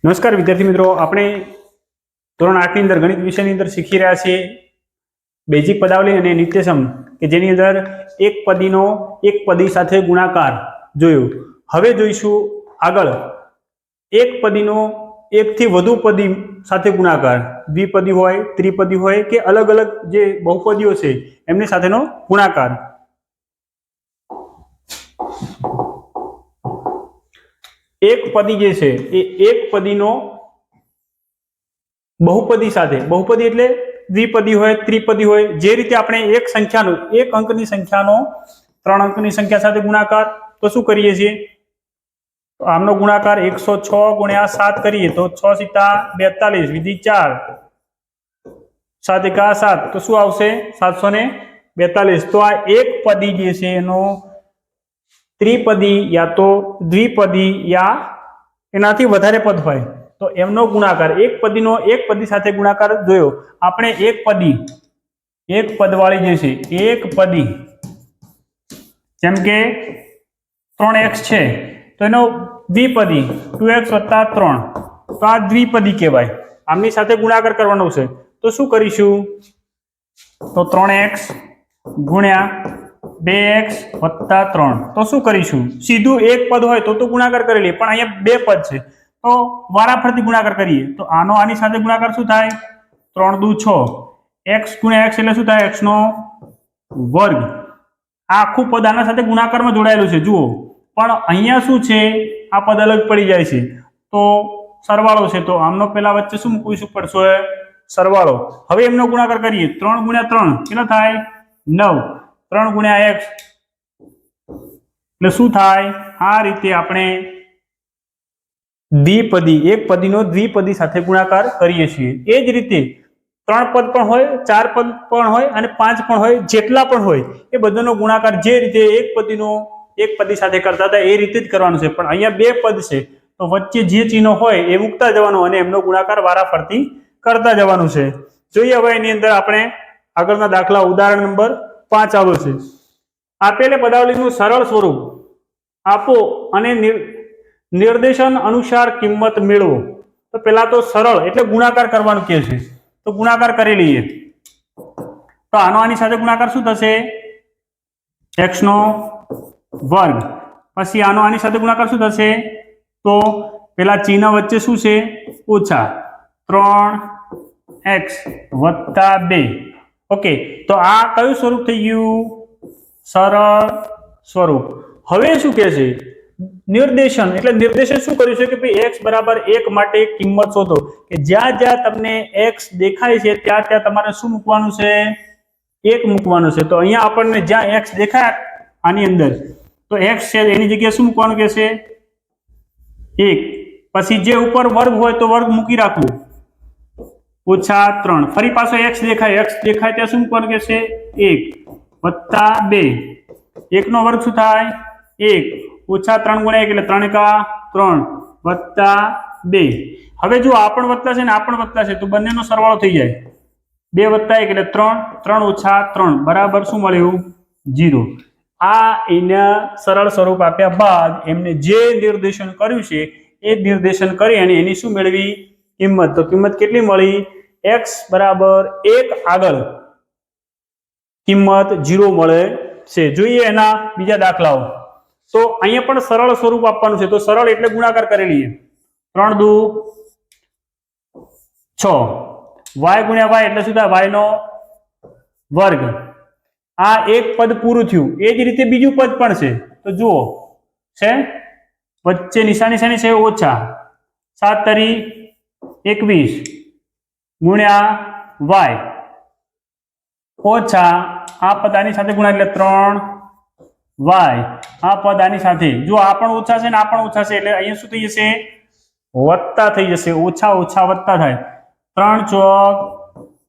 નમસ્કાર વિદ્યાર્થી મિત્રો, આપણે ધોરણ 8 ની અંદર ગણિત વિષયની અંદર શીખી રહ્યા છીએ બેઝિક પદાવલી અને નિત્યસમ કે જેની અંદર એક પદીનો એક પદી સાથે ગુણાકાર જોયું। હવે જોઈશું આગળ એક પદીનો એકથી વધુ પદી સાથે ગુણાકાર, દ્વિપદી હોય, ત્રિપદી હોય કે અલગ અલગ જે બહુપદીઓ છે એમની સાથેનો ગુણાકાર। એક પદી જે છે એ એક પદીનો બહુપદી સાથે, બહુપદી એટલે દ્વિપદી હોય, ત્રિપદી હોય, જે રીતે આપણે એક સંખ્યાનો, એક અંકની સંખ્યાનો 3 અંકની સંખ્યા સાથે ગુણાકાર તો શું કરીએ છીએ? તો આમનો ગુણાકાર 106 ગુણ્યા 7 કરીએ તો 6 સીતા 42 વિધિ 4 7 એકા 7 તો શું આવશે? 742। તો આ એક પદી જે છે એનો ત્રિપદી યા તો દ્વિપદી યા એનાથી વધારે પદ હોય તો એમનો ગુણાકાર, એક પદીનો એક પદી સાથે ગુણાકાર જોયો આપણે। એક પદી, એક પદવાળી જે છે એક પદી, જેમ કે 3x છે તો એનો દ્વિપદી 2x + 3 તો આ દ્વિપદી કહેવાય। આમની સાથે ગુણાકાર કરવાનો છે તો શું કરીશું? તો 3x ગુણ્યા 2x + 3 તો શું કરીશું? સીધું એક પદ હોય તો ગુણાકાર કરી લઈએ, પણ અહીંયા બે પદ છે તો વારાફરતી ગુણાકાર કરીએ તો આનો આની સાથે ગુણાકાર શું થાય? 3 દુ 6, x ગુણ્યા x એટલે શું થાય? x નો વર્ગ। આ આખું પદ આના સાથે ગુણાકારમાં જોડાયેલું છે જુઓ, પણ અહીંયા શું છે? આ પદ અલગ પડી જાય છે તો સરવાળો છે તો આમનો પેલા વચ્ચે શું મૂકવું પડશે? સરવાળો। હવે એમનો ગુણાકાર કરીએ 3 ગુણ્યા 3 કેટલો થાય? 9, 3 ગુણ્યા x એટલે શું થાય? આ રીતે આપણે દ્વિપદી, એક પદીનો દ્વિપદી સાથે ગુણાકાર કરીએ છીએ। એ જ રીતે 3 પદ પણ હોય, 4 પદ પણ હોય અને 5 પણ હોય, જેટલા પણ હોય એ બધાનો ગુણાકાર જે રીતે એક પદીનો એક પદી સાથે કરતા હતા એ રીતે જ કરવાનું છે। પણ અહીંયા બે પદ છે તો વચ્ચે જે ચિહ્નો હોય એ મૂકતા જવાનું અને એમનો ગુણાકાર વારાફરતી કરતા જવાનું છે। જોઈએ હવે એની અંદર આપણે આગળના દાખલા, ઉદાહરણ નંબર 5 આવ્યો છે। આપેલ પદાવલીનું સરળ સ્વરૂપ આપો અને નિર્દેશન અનુસાર કિંમત મેળવો। તો પેલા તો સરળ એટલે ગુણાકાર કરવાનું કહે છે તો ગુણાકાર કરી લઈએ તો આનો આની સાથે ગુણાકાર શું થશે? x નો વર્ગ। પછી આનો આની સાથે ગુણાકાર શું થશે? તો પેલા ચિહ્ન વચ્ચે શું છે? ઓછા 3x + 2। ઓકે, તો આ કયું સ્વરૂપ થઈ ગયું? સરળ સ્વરૂપ। હવે શું કહે છે? નિર્દેશન એટલે નિર્દેશન શું કર્યું છે કે ભાઈ x = 1 માટે કિંમત શોધો, કે જ્યાં જ્યાં તમને x દેખાય છે ત્યાં ત્યાં તમારે શું મૂકવાનું છે? 1 મૂકવાનું છે। તો અહીંયા આપણને જ્યાં x દેખાય આની અંદર તો x છે એની જગ્યાએ શું મૂકવાનું કે છે? 1। પછી જે ઉપર વર્ગ હોય તો વર્ગ મૂકી રાખવું, -3। ફરી પાછો x દેખાય ત્યાં શું મૂકવાનું કે છે? 1 + 2, 1 નો વર્ગ શું થાય? 1, -3 ગુણ્યા 1 એટલે 3 એકા 3 + 2। હવે જો આ પણ વત્તા છે ને આ પણ વત્તા છે તો બંનેનો સરવાળો થઈ જાય, 2 + 1 એટલે 3, 3 - 3 બરાબર શું મળ્યું? 0। આ એના સરળ સ્વરૂપ આપ્યા બાદ એમને જે નિર્દેશન કર્યું છે એ નિર્દેશન કરી અને એની શું મેળવી? કિંમત। તો કિંમત કેટલી મળી? x = 1 આગળ કિંમત 0 મળે છે। જોઈએ એના બીજા દાખલાઓ। તો અહીંયા પણ સરળ સ્વરૂપ આપવાનું છે તો સરળ એટલે ગુણાકાર કરી લઈએ, 3 દુ 6, y ગુણ્યા y એટલે શું થાય? y નો વર્ગ। આ એક પદ પૂરું થયું। એ જ રીતે બીજું પદ પણ છે તો જુઓ છે વચ્ચે નિશાની શેની છે? ઓછા 7 તરી 21 ગુણ્યા y ઓછા આ પદ આની સાથે ગુણાય એટલે 3y, આ પદ આની સાથે, જો આ પણ ઓછા છે ને આ પણ ઓછા છે એટલે અહીંયા શું થઈ જશે? વત્તા થઈ જશે। ઓછા ઓછા વત્તા થાય, 3 × 4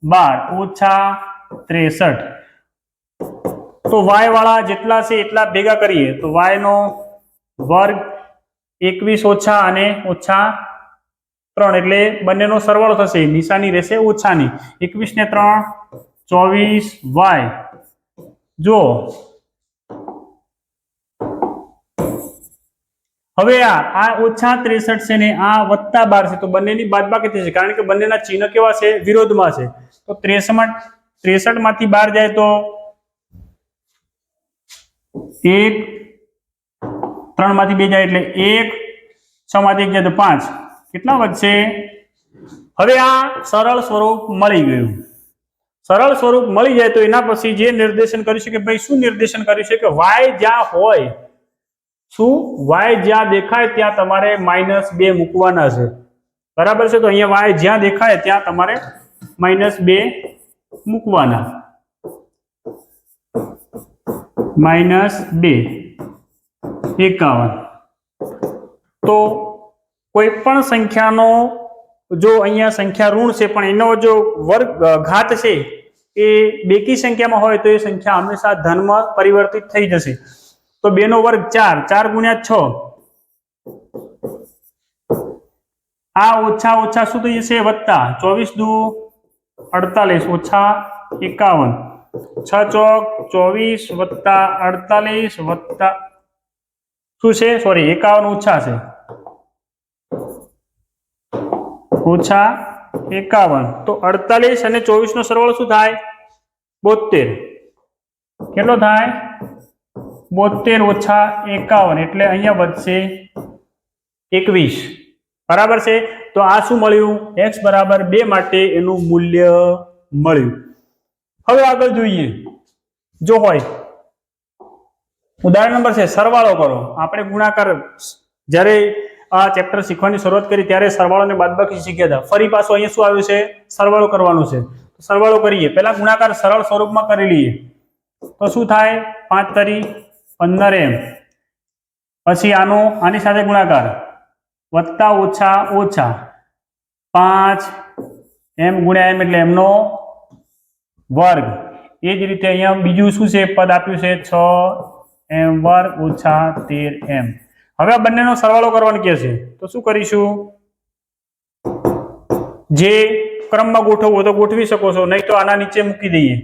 = -63। તો y વાળા જેટલા છે એટલા ભેગા કરીએ તો y નો વર્ગ 21 ઓછા અને -3 એટલે બંનેનો સરવાળો થશે, નિશાની રહેશે ઓછાની, 21 ને 3 24y। જો હવે આ -63 છે ને આ +12 છે, તો બંનેની બાદબાકી થશે કારણ કે બંનેના ચિહ્ન કેવા છે? વિરોધમાં છે. તો 63 માંથી 12 જાય તો 1, 3 માંથી 2 જાય એટલે 1, 6 માંથી 1 જાય તો 5. કેટલા વધશે? હવે આ સરળ સ્વરૂપ મળી ગયું. સરળ સ્વરૂપ મળી જાય તો એના પછી જે નિર્દેશન કર્યું છે કે ભાઈ શું નિર્દેશન કર્યું છે કે y જ્યાં હોય, શું y જ્યાં દેખાય ત્યાં તમારે -2 મૂકવાના છે. બરાબર છે? તો અહીંયા y જ્યાં દેખાય ત્યાં તમારે -2 મૂકવાના. -2, 51. તો કોઈ પણ સંખ્યાનો જો અહીંયા સંખ્યા ઋણ છે પણ એનો જો વર્ગ ઘાત છે એ બેકી સંખ્યામાં હોય તો એ સંખ્યા હંમેશા ધનમાં પરિવર્તિત થઈ જશે. તો 2 નો વર્ગ 4, 4 ગુણ્યા 6. આ ઓછા ઓછા શું થઈ જશે? વત્તા. 24 દુ 48 ઓછા 51. 6 ચોક 24 વત્તા 48 વત્તા શું છે? સોરી 51 ઓછા છે. ઓછા 51. તો 48 અને 24 નો સરવાળો શું થાય? 72. કેટલો થાય? 72 ઓછા 51 એટલે અહીંયા વધશે 21. બરાબર છે? તો આ શું મળ્યું? x બરાબર 2 માટે એનું મૂલ્ય મળ્યું. હવે આગળ જોઈએ. જો હોય ઉદાહરણ નંબર છે સરવાળો કરો. આપણે ગુણાકાર જ્યારે આ ચેપ્ટર શીખવાની શરૂઆત કરી ત્યારે સરવાળો અને બાદબાકી શીખ્યા હતા. ફરી પાછું અહીંયા શું આવ્યું છે? સરવાળો કરવાનો છે. સરવાળો કરીએ. પહેલા ગુણાકાર સરળ સ્વરૂપમાં કરી લઈએ તો શું થાય? 5 તરી 15 m. પછી આની સાથે ગુણાકાર વત્તા ઓછા ઓછા 5 m ગુણ્યા m એટલે m નો વર્ગ. એ જ રીતે અહીંયા બીજું શું છે? પદ આપ્યું છે 6m વર્ગ ઓછા 13m. હવે આ બંનેનો સરવાળો કરવાનો કહે છે તો શું કરીશું? જે ક્રમમાં ગોઠવવો તો ગોઠવી શકો છો, નહીં તો આના નીચે મૂકી દઈએ.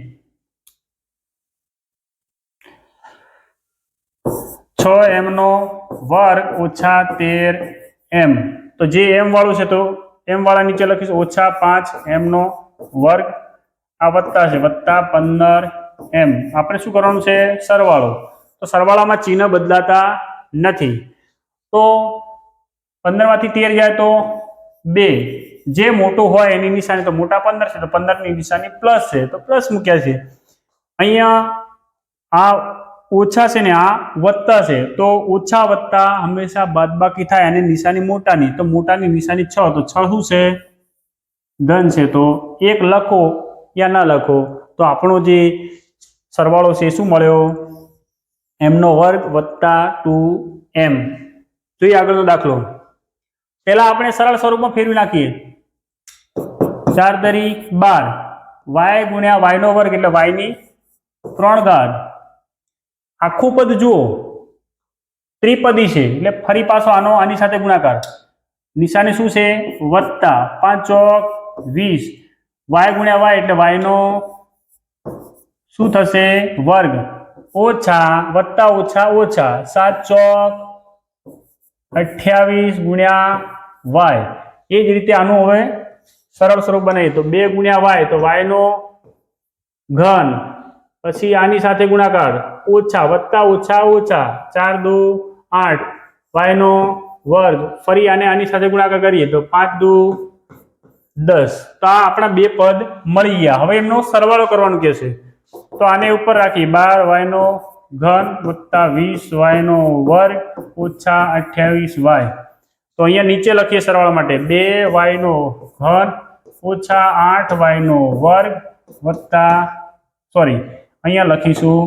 6m નો વર્ગ ઓછા 13m. તો જે m વાળું છે તો m વાળા નીચે લખીશું ઓછા 5m નો વર્ગ. આ વત્તા છે વત્તા 15m. આપણે શું કરવાનું છે? સરવાળો. તો સરવાળામાં ચિહ્ન બદલાતા નથી. તો 15 માંથી 13 જાય તો 2. જે મોટું હોય એની નિશાની તો મોટા 15 છે તો 15 ની નિશાની પ્લસ છે તો પ્લસ મૂક્યા છે. અહીંયા આ ઓછા છે ને આ વત્તા છે તો ઓછા વત્તા હંમેશા બાદબાકી થાય અને નિશાની મોટાની. તો મોટાની નિશાની 6 તો 6 શું છે? ધન છે. તો 1 લખો યા ના લખો તો આપણો જે સરવાળો છે શું મળ્યો? m નો વર્ગ વત્તા 2m. જોઈએ આગળનો દાખલો. પહેલા આપણે સરળ સ્વરૂપમાં ફેરવી નાખીએ. 4 તરી 12 y ગુણ્યા y નો વર્ગ એટલે y ની 3 ઘાત. આખું પદ જુઓ ત્રિપદી છે એટલે ફરી પાછો આની સાથે ગુણાકાર. નિશાની શું છે? વત્તા. 5 ચોક 20 y ગુણ્યા y એટલે y નો શું થશે? વર્ગ ઓછા વત્તા ઓછા ઓછા 7 ચોક 28 ગુણ્યા y. એ જ રીતે આનું હવે સરળ સ્વરૂપ બનાવીએ તો 2 ગુણ્યા y તો y નો ઘન. પછી આની સાથે ગુણાકાર ઓછા વત્તા ઓછા ઓછા 4 દુ 8 y નો વર્ગ. ફરી આની સાથે ગુણાકાર કરીએ તો 5 દુ 10. તો આ આપણા બે પદ મળી ગયા. હવે એમનો સરવાળો કરવાનો કહે છે તો આને ઉપર રાખી 12 y નો ઘન વત્તા 20 y નો વર્ગ ઓછા 28y. તો અહીંયા નીચે લખીએ સરવાળા માટે 2y નો ઘન ઓછા 8y નો વર્ગ વત્તા અહીંયા લખીશું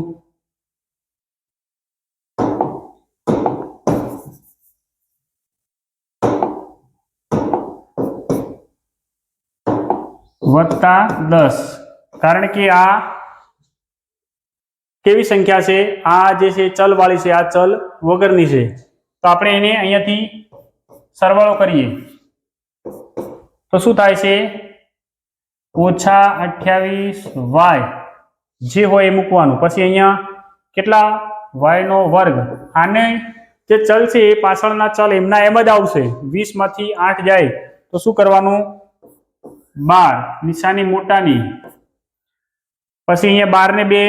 વત્તા 10. કારણ કે આ કેવી સંખ્યા છે? આ જે છે ચલ વાળી છે, આ ચલ વગરની છે. તો આપણે એને અહીંયાથી સરવાળો કરીએ તો શું થાય છે? ઓછા 28y જે હોય એ મૂકવાનું. પછી અહીંયા કેટલા? y નો વર્ગ. આને જે ચલ છે એ પાછળના ચલ એમના એમ જ આવશે. 20 માંથી 8 જાય તો શું કરવાનું? 12, નિશાની મોટાની. પછી અહીંયા 12 ને 2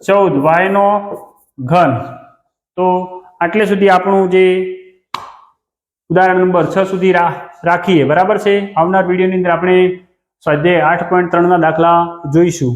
14, y નો ઘન. તો આટલે સુધી આપણું જે ઉદાહરણ નંબર 6 સુધી રાખીએ. બરાબર છે. આવનાર વિડીયોની અંદર આપણે સ્વાધ્યાય 8.3 ના દાખલા જોઈશું.